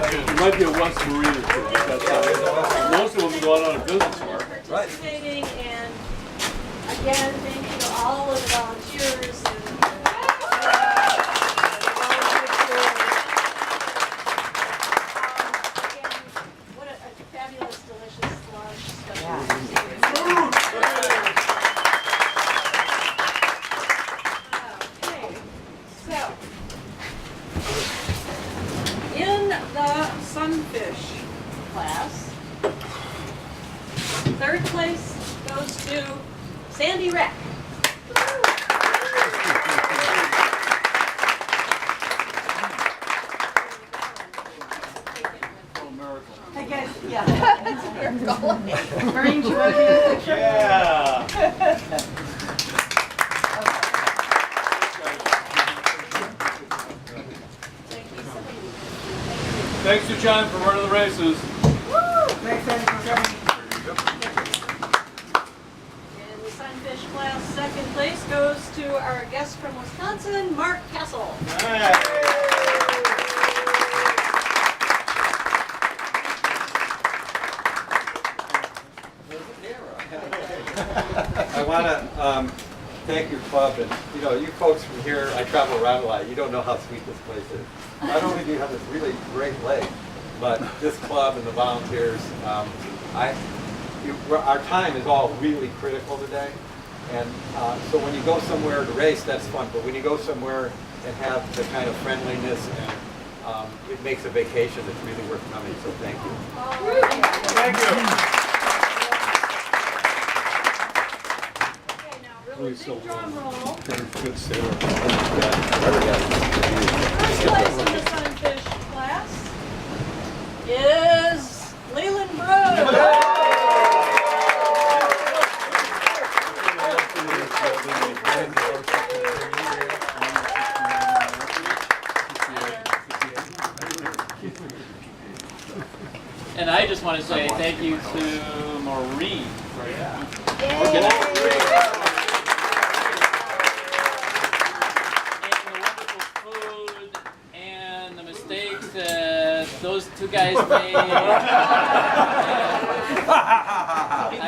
It might be a West Marina trip. Most of them go out on a business tour. Right. And again, thank you to all of the volunteers and what a fabulous, delicious lunch. Okay, so in the sunfish class, third place goes to Sandy Reck. I guess, yeah. It's a miracle. Marine, do you want to be in the picture? Yeah. Thanks to John for running the races. Thanks, Andy, for coming. In the sunfish class, second place goes to our guest from Wisconsin, Mark Kessel. I want to thank your club, and you folks from here. I travel around a lot. You don't know how sweet this place is. Not only do you have this really great lake, but this club and the volunteers. Our time is all really critical today, and so when you go somewhere to race, that's fun. But when you go somewhere and have the kind of friendliness, and it makes a vacation that's really worth coming. So thank you. Thank you. Big drum roll. Good sailor. First place in the sunfish class is Leland Brooks. And I just want to say thank you to Maureen for organizing. Those two guys made. I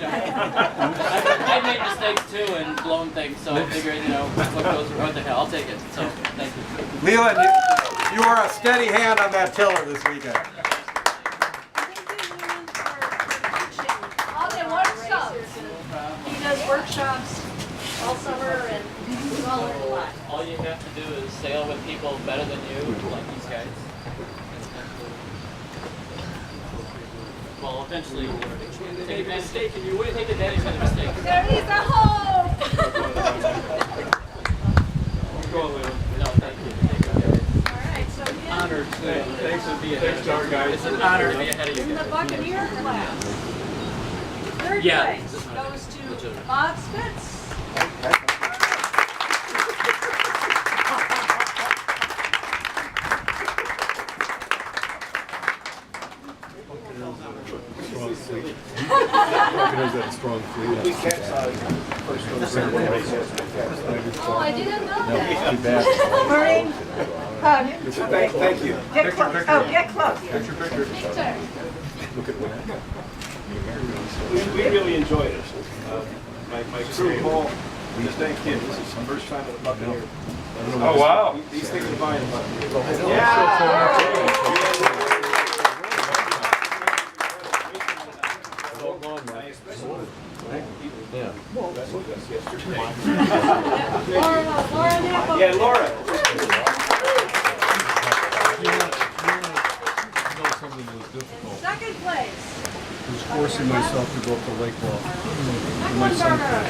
know. I made mistakes too and blown things, so I figured, what the hell, I'll take it. So, thank you. Leland, you were a steady hand on that tiller this weekend. All the workshops. He does workshops all summer, and we've all learned a lot. All you have to do is sail with people better than you, like these guys. Well, eventually, take a mistake and you win. Take advantage of the mistake. There is a hope! Go on, Leland. No, thank you. All right, so again, Honored. Thanks for being ahead of our guys. It's an honor to be ahead of you in the guys. Buccaneer class, third Yeah. place goes to Bob Spitz. Strong fleet. We capsized first one. Oh, I didn't know that. Maureen, Thank you. get close. Oh, get close. Picture. We really enjoyed it. My crew, Paul, just thank him. This is the first time at the Buccaneer. Oh, wow. He's thinking of buying a Buccaneer. Yeah. That's what that's yesterday. Laura Napoli. Yeah, Laura. Something that was difficult. Second place. I was forcing myself to go up the lake walk. Mecklenburger.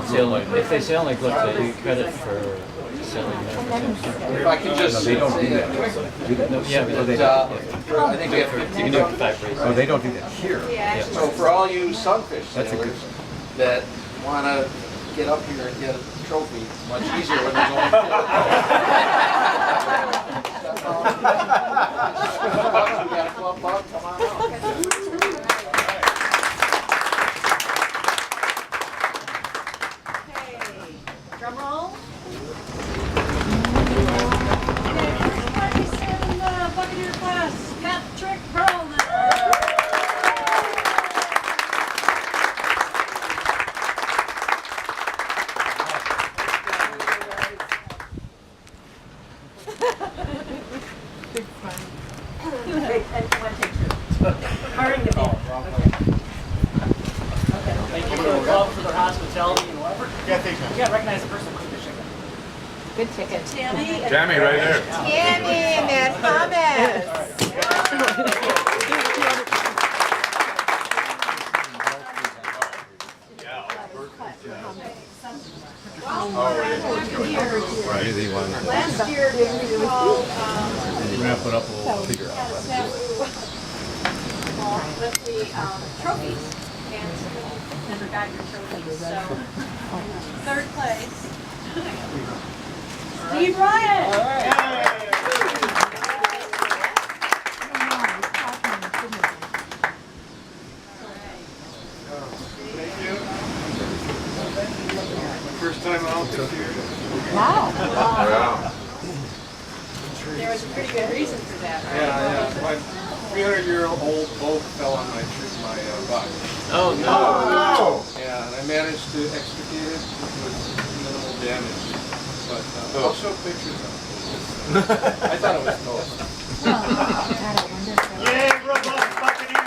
don't sail like, if they sail like, look, they get credit for sailing there. If I can just say that. No, yeah, but they I don't. think we have 15 You can do it for 5 races. Oh, they don't do that here. So for all you sunfish That's a good sailors that want to get up here and get a trophy, it's much easier when there's only 4. You got a club bug, come on out. Okay, drum roll. Okay, first place in the Buccaneer class, Patrick Perlman. Wait, and one, take two. Maureen, the band. Thank you for the club for their hospitality and whatever. Yeah, thanks, You gotta recognize the person with the chicken. Good ticket. Tammy. Tammy, right there. Tammy and that hummus. Last year, we called, Wrap it up, we'll figure it had a snafu ball with the trophies, and never got your trophies, so. Third place. Steve Ryan. First time out this year. There was a pretty good reason for that, right? Yeah. My 300-year-old boat fell on my box. Oh, no. Yeah, and I managed to extricate it with minimal damage. But I'll show pictures of it. I thought it was cool. Yay, robust Buccaneer!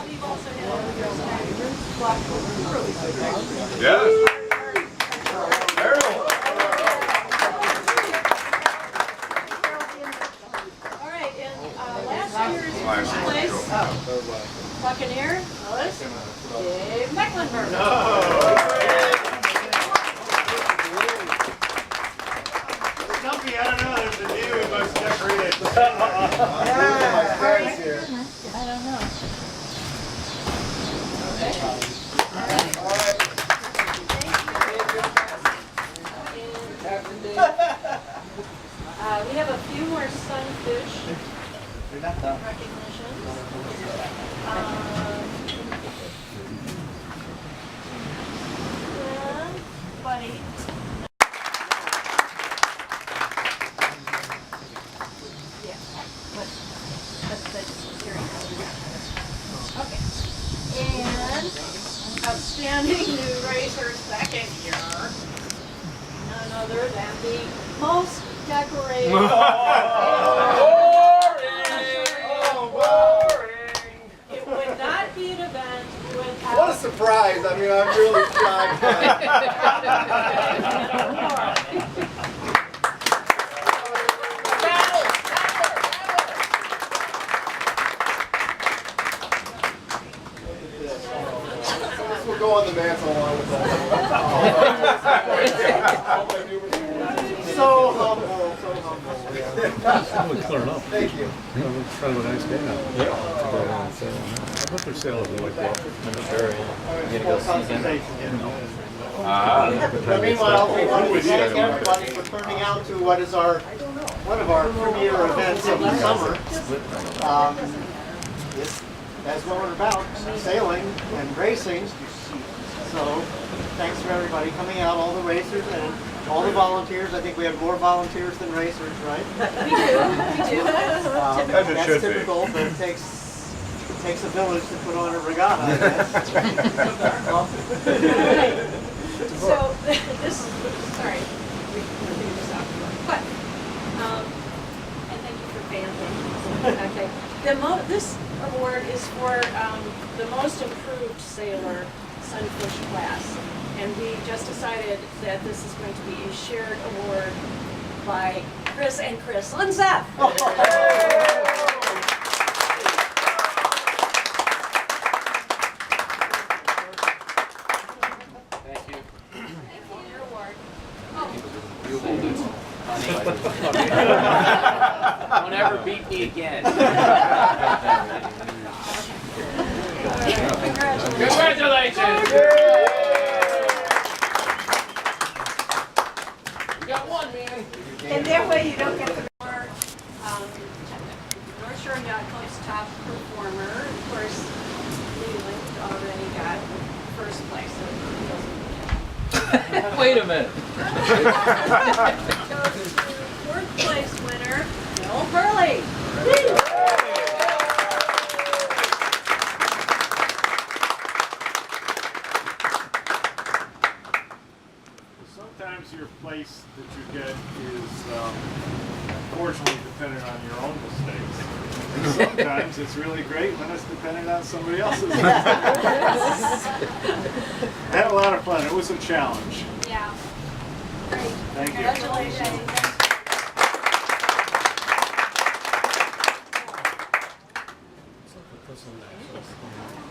Steve also had a block crew. Yes. All right, and last year's first place Buccaneer was Dave Mecklenburg. Stumpy, I don't know, there's a new we must decorate it. We have a few more sunfish recognitions. Buddy. Yeah. Okay. And outstanding new racer second year. None other than the most decorated. It would not be an event without. What a surprise. I mean, I'm really shocked. This will go on the mantle along with that. So humble, so humble. Clear enough. Thank you. It's kind of a nice day now. Yeah. I bet they're sailing like that. But meanwhile, we want to thank everybody for turning out to what is one of our premier events of the summer. That's what we're about, sailing and racing. So thanks for everybody coming out, all the racers and all the volunteers. I think we have more volunteers than racers, right? We do. That's typical, but it takes a village to put on a regatta, I guess. So this, sorry, we figured this out. But, and thank you for banding. Okay. This award is for the most improved sailor sunfish class. And we just decided that this is going to be a shared award by Chris and Chris Unseth. honey. Don't ever beat me again. Congratulations! You got one, man. And that way you don't get the more, North Shore Yacht Club's top performer. Of course, Leland already got first place. So he doesn't Wait a minute. goes to fourth place winner, Bill Hurley. Sometimes your place that you get is unfortunately dependent on your own mistakes. And sometimes it's really great when it's dependent on somebody else's mistakes. I had a lot of fun. It was a challenge. Yeah. Great. Thank you. Congratulations.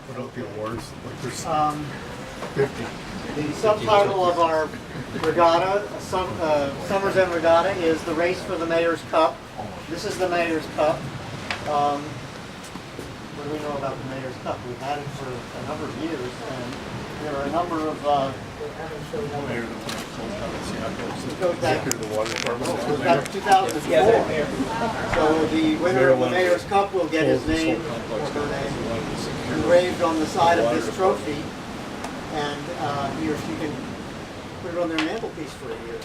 Put up the awards. The subtitle of our regatta, Summers and Regatta, is the race for the Mayor's Cup. This is the Mayor's Cup. What do we know about the Mayor's Cup? We've had it for a number of years, and there are a number of goes back to 2004. So the winner of the Mayor's Cup will get his name or her name engraved on the side of this trophy, and he or she can put it on their mantelpiece for a year.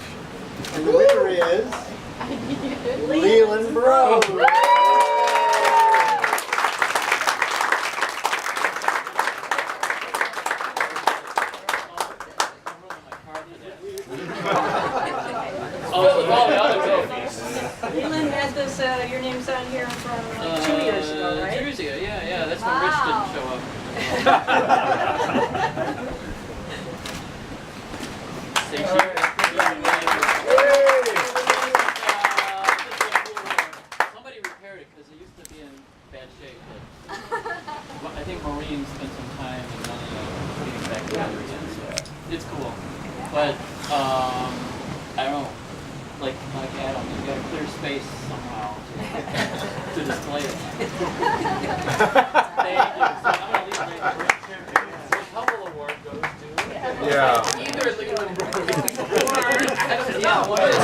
And the winner is Leland Bros. All the other trophies. Leland had this, your name's on here from like 2 years ago, right? 2 years ago, yeah. That's when Rich didn't show up. Stay tuned. Somebody repaired it because it used to be in bad shape. But I think Maureen spent some time and money putting it back together again. So it's cool. But I don't know. Like Adam, you got to clear space somehow to display it. Thank you. So I'm gonna leave it right there. The Hubble Award goes to either Leland or yeah, what is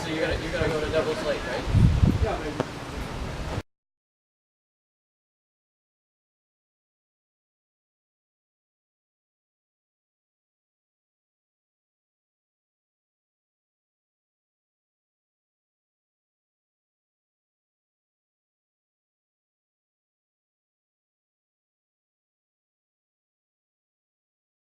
So you're gonna go to Devil's Lake, right?